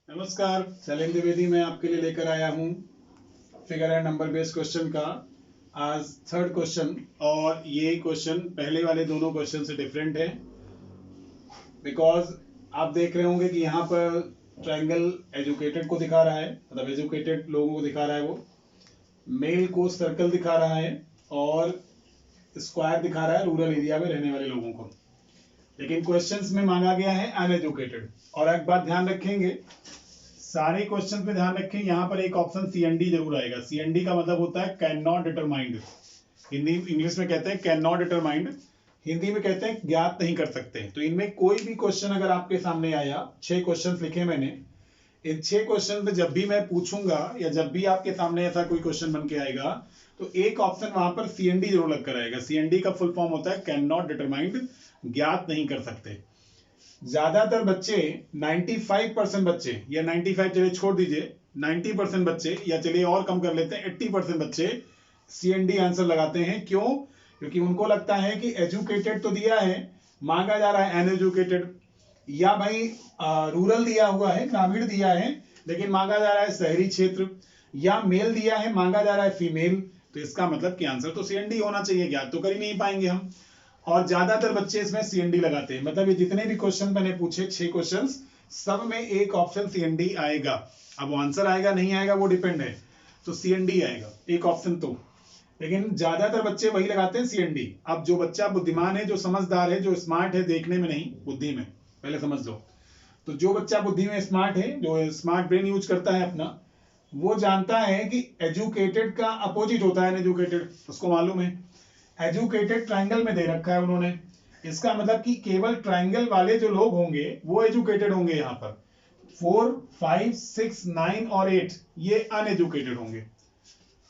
नमस्कार, शैलेंद्र द्विवेदी मैं आपके लिए लेकर आया हूँ figure and number based question का आज थर्ड क्वेश्चन। और ये क्वेश्चन पहले वाले दोनों क्वेश्चन से डिफरेंट है बिकॉज आप देख रहे होंगे कि यहाँ पर ट्रायंगल एजुकेटेड को दिखा रहा है, मतलब एजुकेटेड लोगों को दिखा रहा है, वो मेल को सर्कल दिखा रहा है और स्क्वायर दिखा रहा है रूरल एरिया में रहने वाले लोगों को। लेकिन क्वेश्चंस में मांगा गया है अनएजुकेटेड। और एक बात ध्यान रखेंगे, सारे क्वेश्चन में ध्यान रखें, यहाँ पर एक ऑप्शन सीएनडी जरूर आएगा। सीएनडी का मतलब होता है can not determined. Hindi English में कहते हैं कैन नॉट डिटरमाइंड, हिंदी में कहते हैं ज्ञात नहीं कर सकते। तो इनमें कोई भी क्वेश्चन अगर आपके सामने आया, 6 क्वेश्चन लिखे मैंने, इन 6 क्वेश्चन पे जब भी मैं पूछूंगा या जब भी आपके सामने ऐसा कोई क्वेश्चन बन के आएगा तो एक ऑप्शन वहां पर सीएनडी जरूर लग कर आएगा। सीएनडी का फुल फॉर्म होता है कैन नॉट डिटरमाइंड, ज्ञात नहीं कर सकते। ज्यादातर बच्चे 95% बच्चे, या 95 चलिए छोड़ दीजिए, 90% बच्चे, या चलिए और कम कर लेते हैं 80% बच्चे सीएनडी आंसर लगाते हैं। क्यों? क्योंकि उनको लगता है कि एजुकेटेड तो दिया है, मांगा जा रहा है अनएजुकेटेड, या भाई रूरल दिया हुआ है, ग्रामीण दिया है, लेकिन मांगा जा रहा है शहरी क्षेत्र, या मेल दिया है मांगा जा रहा है फीमेल। तो इसका मतलब कि आंसर तो सीएनडी होना चाहिए, ज्ञात तो कर ही नहीं पाएंगे हम। और ज्यादातर बच्चे इसमें सीएनडी लगाते हैं, मतलब ये जितने भी क्वेश्चन मैंने पूछे 6 क्वेश्चन, सब में एक ऑप्शन सीएनडी आएगा। अब वो आंसर आएगा नहीं आएगा वो डिपेंड है, तो सीएनडी आएगा एक ऑप्शन तो, लेकिन ज्यादातर बच्चे वही लगाते हैं सीएनडी। अब जो बच्चा बुद्धिमान है, जो समझदार है, जो स्मार्ट है, देखने में नहीं बुद्धि में, पहले समझ लो, तो जो बच्चा बुद्धि में स्मार्ट है, जो स्मार्ट ब्रेन यूज करता है अपना, वो जानता है कि एजुकेटेड का अपोजिट होता है अनएजुकेटेड, उसको मालूम है। एजुकेटेड ट्रायंगल में दे रखा है उन्होंने, इसका मतलब कि केवल ट्रायंगल वाले जो लोग होंगे वो एजुकेटेड होंगे। यहाँ पर 4, 5, 6, 9 और 8 ये अनएजुकेटेड होंगे।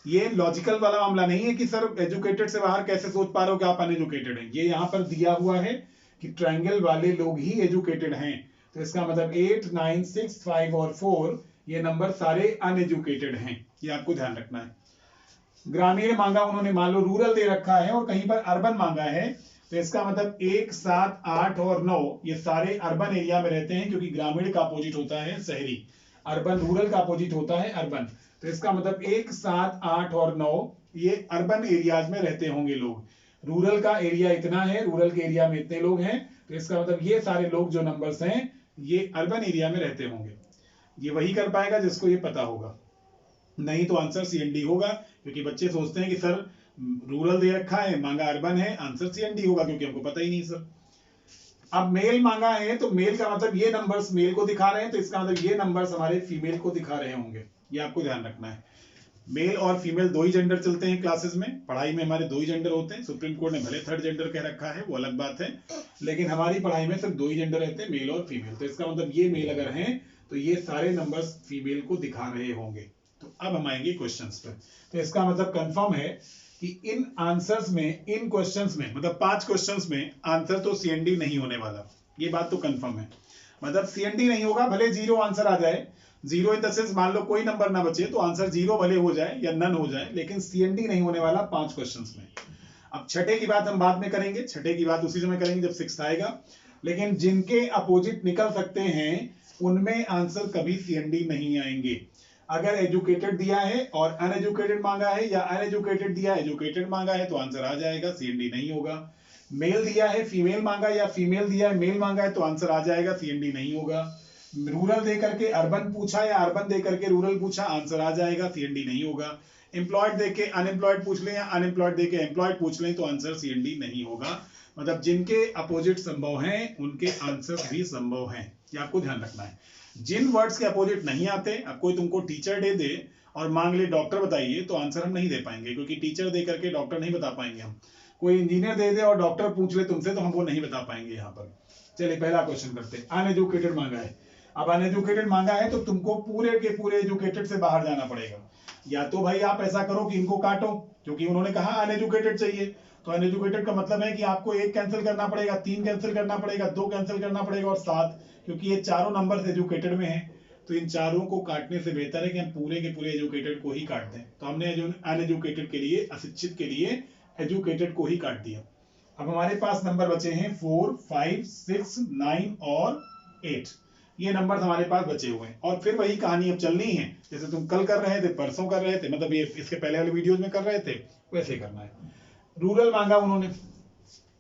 ये लॉजिकल वाला मामला नहीं है कि सर एजुकेटेड से बाहर कैसे सोच पा रहे हो कि आप अनएजुकेटेड हैं। ये यहाँ पर दिया हुआ है कि ट्रायंगल वाले लोग ही एजुकेटेड हैं। तो इसका मतलब 8, 9, 6, 5 और 4 ये नंबर सारे अनएजुकेटेड हैं, ये आपको ध्यान रखना है। ग्रामीण मांगा उन्होंने, मान लो रूरल दे रखा है और कहीं पर अर्बन मांगा है, तो इसका मतलब 1, 7, 8 और 9 ये सारे अर्बन एरिया में रहते हैं, क्योंकि ग्रामीण का अपोजिट होता है शहरी, अर्बन रूरल का अपोजिट होता है अर्बन। तो इसका मतलब 1, 7, 8 और 9 ये अर्बन एरियाज में रहते होंगे लोग। रूरल का एरिया इतना है, रूरल के एरिया में इतने लोग हैं, तो इसका मतलब ये सारे लोग जो नंबर्स हैं ये अर्बन एरिया में रहते होंगे। ये वही कर पाएगा जिसको ये पता होगा, नहीं तो आंसर सीएनडी होगा। क्योंकि बच्चे सोचते हैं कि सर रूरल दे रखा है, मांगा अर्बन है, आंसर सीएनडी होगा, क्योंकि हमको पता ही नहीं सर। अब मेल मांगा है तो मेल का मतलब ये नंबर्स मेल को दिखा रहे हैं, तो इसका मतलब ये नंबर्स हमारे फीमेल को दिखा रहे होंगे, ये आपको ध्यान रखना है। मेल और फीमेल दो ही जेंडर चलते हैं क्लासेस में, पढ़ाई में हमारे दो ही जेंडर होते हैं। सुप्रीम कोर्ट ने भले थर्ड जेंडर कह रखा है, वो अलग बात है, लेकिन हमारी पढ़ाई में सिर्फ दो ही जेंडर रहते हैं, मेल और फीमेल। तो इसका मतलब ये मेल अगर हैं तो ये सारे नंबर्स फीमेल को दिखा रहे होंगे। तो अब हम आएंगे क्वेश्चंस पे। तो इसका मतलब कंफर्म है कि इन आंसर्स में, इन क्वेश्चंस में, मतलब 5 क्वेश्चंस में आंसर तो सीएनडी नहीं होने वाला, ये बात तो कंफर्म है। मतलब सीएनडी नहीं होगा, भले 0 आंसर आ जाए, 0 इन द सेंस मान लो कोई नंबर ना बचे तो आंसर 0 भले हो जाए या नन हो जाए, लेकिन सीएनडी नहीं होने वाला 5 क्वेश्चंस में। अब छठे की बात हम बाद में करेंगे, छठे की बात उसी समय करेंगे जब 6 आएगा। लेकिन जिनके अपोजिट निकल सकते हैं उनमें आंसर कभी सीएनडी नहीं आएंगे। अगर एजुकेटेड दिया है और अनएजुकेटेड मांगा है, या अनएजुकेटेड दिया एजुकेटेड मांगा है, तो आंसर आ जाएगा, सीएनडी नहीं होगा। मेल दिया है फीमेल मांगा, या फीमेल दिया है मेल मांगा है, तो आंसर आ जाएगा, सीएनडी नहीं होगा। रूरल दे करके अर्बन पूछा या अर्बन दे करके रूरल पूछा, आंसर आ जाएगा, सीएनडी नहीं होगा। एम्प्लॉयड दे के अनएम्प्लॉयड पूछ लें या अनएम्प्लॉयड दे के एम्प्लॉयड पूछ लें, तो आंसर सीएनडी नहीं होगा। मतलब जिनके अपोजिट संभव हैं उनके आंसर भी संभव हैं, ये आपको ध्यान रखना है। जिन वर्ड्स के अपोजिट नहीं आते, अब कोई तुमको टीचर दे और मांग ले डॉक्टर बताइए, तो आंसर हम नहीं दे पाएंगे, क्योंकि टीचर दे करके डॉक्टर नहीं बता पाएंगे हम। कोई इंजीनियर दे और डॉक्टर पूछ ले तुमसे, तो हम वो नहीं बता पाएंगे यहाँ पर। चलिए पहला क्वेश्चन करते हैं। अनएजुकेटेड मांगा है, अब अनएजुकेटेड मांगा है तो तुमको पूरे के पूरे एजुकेटेड से बाहर जाना पड़ेगा। या तो भाई आप ऐसा करो कि इनको काटो, क्योंकि उन्होंने कहा अनएजुकेटेड चाहिए, तो अनएजुकेटेड का मतलब है कि आपको 1 कैंसिल करना पड़ेगा, 3 कैंसिल करना पड़ेगा, 2 कैंसिल करना पड़ेगा और 7, क्योंकि ये चारों नंबर एजुकेटेड में है। तो इन चारों को काटने से बेहतर है कि हम पूरे के पूरे एजुकेटेड को ही काट दें। तो हमने अनएजुकेटेड के लिए, अशिक्षित के लिए एजुकेटेड को ही काट दिया। अब हमारे पास नंबर बचे हैं 4, 5, 6, 9 और 8। ये नंबर हमारे पास बचे हुए हैं। और फिर वही कहानी अब चलनी है, जैसे तुम कल कर रहे थे, परसों कर रहे थे, मतलब ये इसके पहले वाले वीडियोज में कर रहे थे, वैसे करना है। रूरल मांगा उन्होंने,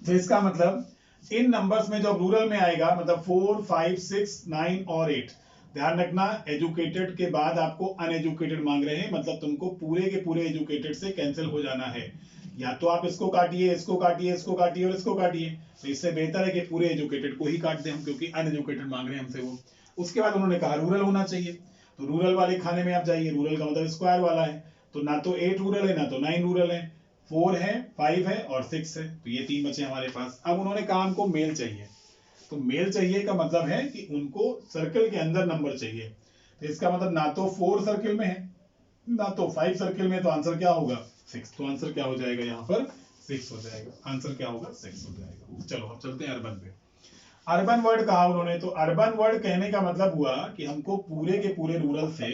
तो इसका मतलब इन नंबर्स में जो रूरल में आएगा, मतलब 4, 5, 6, 9 और 8, ध्यान रखना एजुकेटेड के बाद आपको अनएजुकेटेड मांग रहे हैं, मतलब तुमको पूरे के पूरे एजुकेटेड से कैंसिल हो जाना है। या तो आप इसको काटिए, इसको काटिए, इसको काटिए और इसको काटिए, तो इससे बेहतर है कि पूरे एजुकेटेड को ही काट दें हम, क्योंकि अनएजुकेटेड मांग रहे हैं हमसे वो। उसके बाद उन्होंने कहा रूरल होना चाहिए, तो रूरल वाले खाने में आप जाइए। रूरल का मतलब स्क्वायर वाला है, तो ना तो 8 रूरल है ना तो 9 रूरल है, 4 है, 5 है और 6 है, तो ये 3 बचे हमारे पास। अब उन्होंने कहा हमको मेल चाहिए, तो मेल चाहिए का मतलब है कि उनको सर्कल के अंदर नंबर चाहिए, तो इसका मतलब ना तो 4 सर्कल में है ना तो 5 सर्कल में, तो आंसर क्या होगा 6। तो आंसर क्या हो जाएगा यहाँ पर 6 हो जाएगा, आंसर क्या होगा 6 हो जाएगा। चलो अब चलते हैं अर्बन पे। अर्बन वर्ड कहा उन्होंने, तो अर्बन वर्ड कहने का मतलब हुआ कि हमको पूरे के पूरे रूरल से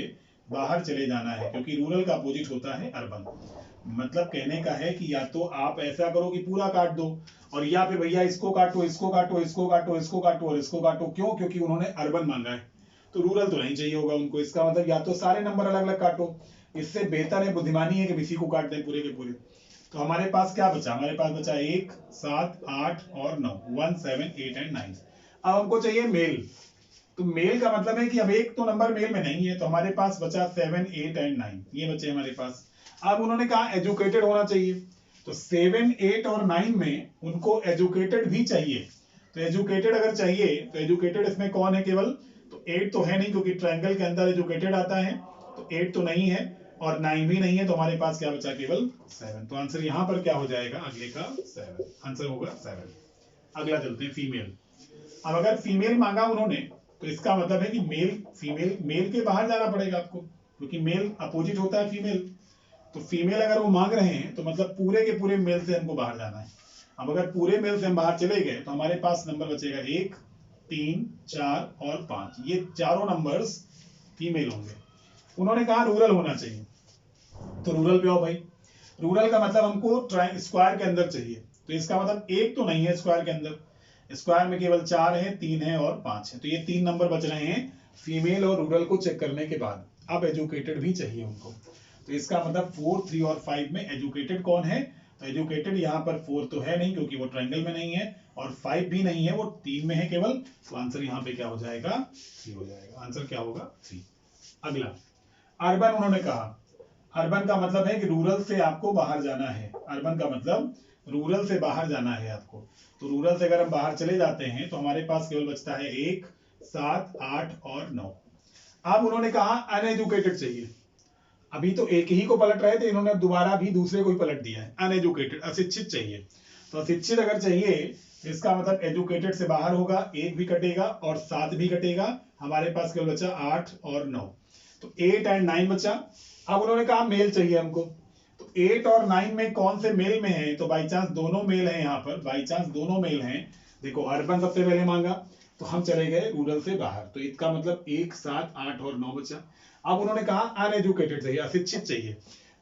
बाहर चले जाना है, क्योंकि रूरल का अपोजिट होता है अर्बन। मतलब कहने का है कि या तो आप ऐसा करो कि पूरा काट दो, और या फिर भैया इसको काटो, इसको काटो, इसको काटो, इसको काटो और इसको काटो। क्यों? क्योंकि उन्होंने अर्बन मांगा है, तो रूरल तो नहीं चाहिए होगा उनको। इसका मतलब या तो सारे नंबर अलग अलग काटो, इससे बेहतर है, बुद्धिमानी है कि इसी को काट दें पूरे के पूरे। तो हमारे पास क्या बचा? हमारे पास बचा 1, 7, 8 और 9, 1, 7, 8 एंड 9। अब हमको चाहिए मेल, तो मेल का मतलब है कि अब एक तो नंबर मेल में नहीं है, तो हमारे पास बचा 7, 8 एंड 9, ये बचे हमारे पास। अब उन्होंने कहा एजुकेटेड होना चाहिए, तो 7, 8 और 9 में उनको एजुकेटेड भी चाहिए। तो एजुकेटेड अगर चाहिए तो एजुकेटेड इसमें कौन है केवल? तो 8 तो है नहीं, क्योंकि ट्रायंगल के अंदर एजुकेटेड आता है, तो 8 तो नहीं है और 9 भी नहीं है, तो हमारे पास क्या बचा? केवल 7। तो आंसर यहाँ पर क्या हो जाएगा? अगले का 7, आंसर होगा 7। अगला चलते हैं फीमेल। अब अगर फीमेल मांगा उन्होंने, तो इसका मतलब है कि मेल फीमेल, मेल के बाहर जाना पड़ेगा आपको, क्योंकि मेल अपोजिट होता है फीमेल। तो फीमेल अगर वो मांग रहे हैं तो मतलब पूरे के पूरे मेल से हमको बाहर जाना है। अब अगर पूरे मेल से हम बाहर चले गए तो हमारे पास नंबर बचेगा 1, 3, 4 और 5, ये चारों नंबर्स फीमेल होंगे। उन्होंने कहा रूरल होना चाहिए, तो रूरल पे आओ भाई। रूरल का मतलब हमको स्क्वायर के अंदर चाहिए, तो इसका मतलब एक तो नहीं है स्क्वायर के अंदर, स्क्वायर में केवल 4 है, 3 है और 5 है, तो ये 3 नंबर बच रहे हैं फीमेल और रूरल को चेक करने के बाद। अब एजुकेटेड भी चाहिए उनको, तो इसका मतलब 4, 3 और 5 में एजुकेटेड कौन है? तो एजुकेटेड यहाँ पर 4 तो है नहीं, क्योंकि वो ट्रायंगल में नहीं है, और 5 भी नहीं है, वो 3 में है केवल, तो आंसर यहाँ पे क्या हो जाएगा? 3 हो जाएगा। आंसर क्या होगा? 3। अगला अर्बन उन्होंने कहा, अर्बन का मतलब है कि रूरल से आपको बाहर जाना है। अर्बन का मतलब रूरल से बाहर जाना है आपको, तो रूरल से अगर हम बाहर चले जाते हैं तो हमारे पास केवल बचता है 1, 7, 8 और 9। अब उन्होंने कहा अनएजुकेटेड चाहिए, अभी तो एक ही को पलट रहे थे, इन्होंने दोबारा भी दूसरे को ही पलट दिया है, अनएजुकेटेड, अशिक्षित चाहिए। तो अशिक्षित अगर चाहिए, इसका मतलब एजुकेटेड से बाहर होगा, 1 भी कटेगा और 7 भी कटेगा, हमारे पास केवल बचा 8 और 9, तो 8 एंड 9 बचा। अब उन्होंने कहा मेल चाहिए हमको, तो 8 और 9 में कौन से मेल में है? तो बाई चांस दोनों मेल हैं, यहाँ पर बाई चांस दोनों मेल हैं। देखो अर्बन सबसे पहले मांगा, तो हम चले गए रूरल से बाहर, तो इसका मतलब 1, 7, 8 और 9 बचा। अब उन्होंने कहा अनएजुकेटेड चाहिए, अशिक्षित चाहिए,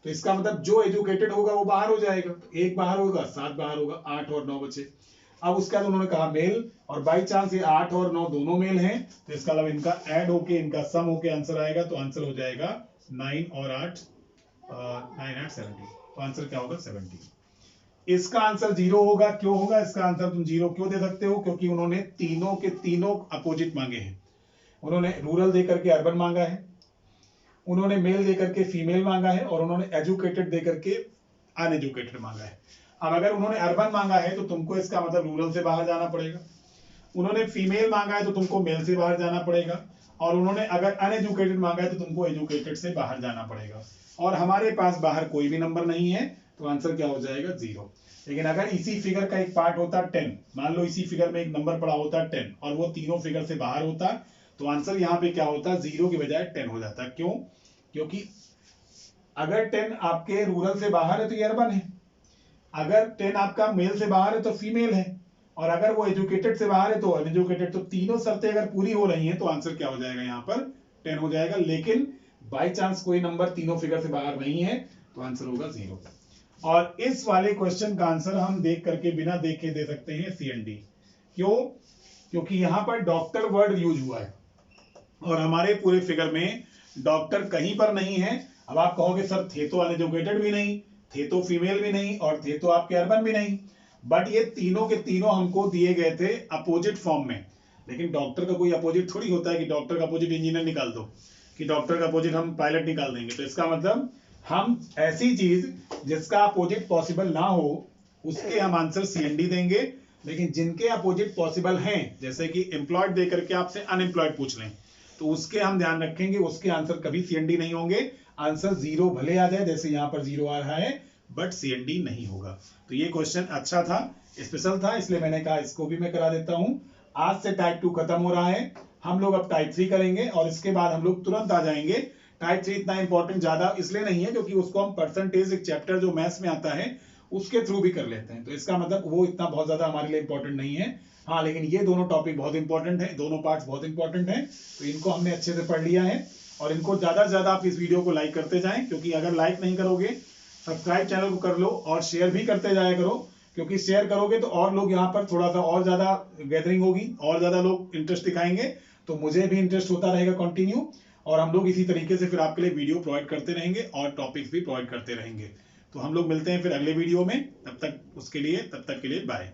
तो इसका मतलब जो एजुकेटेड होगा वो बाहर हो जाएगा, तो 1 बाहर होगा, 7 बाहर होगा, 8 और 9 बचे। अब उसके बाद उन्होंने कहा मेल, और बाई चांस ये 8 और 9 दोनों मेल हैं, तो इसका मतलब इनका ऐड होके, इनका सम होके आंसर आएगा, तो आंसर हो जाएगा 9 और 8, 9 8 70, तो आंसर क्या होगा? 70। इसका आंसर 0 होगा। क्यों होगा इसका आंसर? तुम 0 क्यों दे सकते हो? क्योंकि उन्होंने तीनों के तीनों अपोजिट मांगे हैं। उन्होंने रूरल देकर के अर्बन मांगा है, उन्होंने मेल देकर के फीमेल मांगा है, और उन्होंने एजुकेटेड देकर के अनएजुकेटेड मांगा है। अब अगर उन्होंने अर्बन मांगा है तो तुमको इसका मतलब रूरल से बाहर जाना पड़ेगा, उन्होंने फीमेल मांगा है तो तुमको मेल से बाहर जाना पड़ेगा, और उन्होंने अगर अनएजुकेटेड मांगा है तो तुमको एजुकेटेड से बाहर जाना पड़ेगा, और हमारे पास बाहर कोई भी नंबर नहीं है, तो आंसर क्या हो जाएगा? 0। लेकिन अगर इसी फिगर का एक पार्ट होता 10, मान लो इसी फिगर में एक नंबर पड़ा होता 10 और वो तीनों फिगर से बाहर होता, तो आंसर यहाँ पे क्या होता? 0 की बजाय 10 हो जाता। क्यों? क्योंकि अगर 10 आपके रूरल से बाहर है तो ये अर्बन है, अगर 10 आपका मेल से बाहर है तो फीमेल है, और अगर वो एजुकेटेड से बाहर है तो अनएजुकेटेड। तो तीनों शर्तें अगर पूरी हो रही हैं तो आंसर क्या हो जाएगा? यहाँ पर 10 हो जाएगा। लेकिन बाई चांस कोई नंबर तीनों फिगर से बाहर नहीं है, तो आंसर होगा 0। और इस वाले क्वेश्चन का आंसर हम देख करके, बिना देख के दे सकते हैं, सी एंड डी। क्यों? क्योंकि यहाँ पर डॉक्टर वर्ड यूज हुआ है, और हमारे पूरे फिगर में डॉक्टर कहीं पर नहीं है। अब आप कहोगे सर थे तो अनएजुकेटेड भी नहीं, थे तो फीमेल भी नहीं, और थे तो आपके अर्बन भी नहीं, बट ये तीनों के तीनों हमको दिए गए थे अपोजिट फॉर्म में। लेकिन डॉक्टर का कोई अपोजिट थोड़ी होता है कि डॉक्टर का अपोजिट इंजीनियर निकाल दो, कि डॉक्टर का अपोजिट हम पायलट निकाल देंगे। तो इसका मतलब हम ऐसी चीज जिसका अपोजिट पॉसिबल ना हो उसके हम आंसर CND देंगे। लेकिन जिनके अपोजिट पॉसिबल हैं, जैसे कि एम्प्लॉयड दे करके आपसे अनएम्प्लॉयड पूछ लें, तो उसके हम ध्यान रखेंगे, उसके आंसर कभी CND नहीं होंगे। आंसर 0 भले आ जाए, जैसे यहाँ पर 0 आ रहा है, बट CND नहीं होगा। तो ये क्वेश्चन अच्छा था, स्पेशल था, इसलिए मैंने कहा इसको भी मैं करा देता हूं। आज से टाइप 2 खत्म हो रहा है, हम लोग अब टाइप 3 करेंगे, और इसके बाद हम लोग तुरंत आ जाएंगे। टाइप 3 इतना इंपॉर्टेंट ज्यादा इसलिए नहीं है क्योंकि उसको हम परसेंटेज, एक चैप्टर जो मैथ्स में आता है उसके थ्रू भी कर लेते हैं, तो इसका मतलब वो इतना बहुत ज्यादा हमारे लिए इंपॉर्टेंट नहीं है। हाँ, लेकिन ये दोनों टॉपिक बहुत इंपॉर्टेंट है, दोनों पार्ट्स बहुत इंपॉर्टेंट है, तो इनको हमने अच्छे से पढ़ लिया है। और इनको ज्यादा से ज्यादा आप इस वीडियो को लाइक करते जाएं, क्योंकि अगर लाइक नहीं करोगे, सब्सक्राइब चैनल को कर लो और शेयर भी करते जाया करो, क्योंकि शेयर करोगे तो और लोग यहाँ पर थोड़ा सा और ज्यादा गैदरिंग होगी, और ज्यादा लोग इंटरेस्ट दिखाएंगे, तो मुझे भी इंटरेस्ट होता रहेगा कंटिन्यू, और हम लोग इसी तरीके से फिर आपके लिए वीडियो प्रोवाइड करते रहेंगे और टॉपिक्स भी प्रोवाइड करते रहेंगे। तो हम लोग मिलते हैं फिर अगले वीडियो में, तब तक के लिए बाय।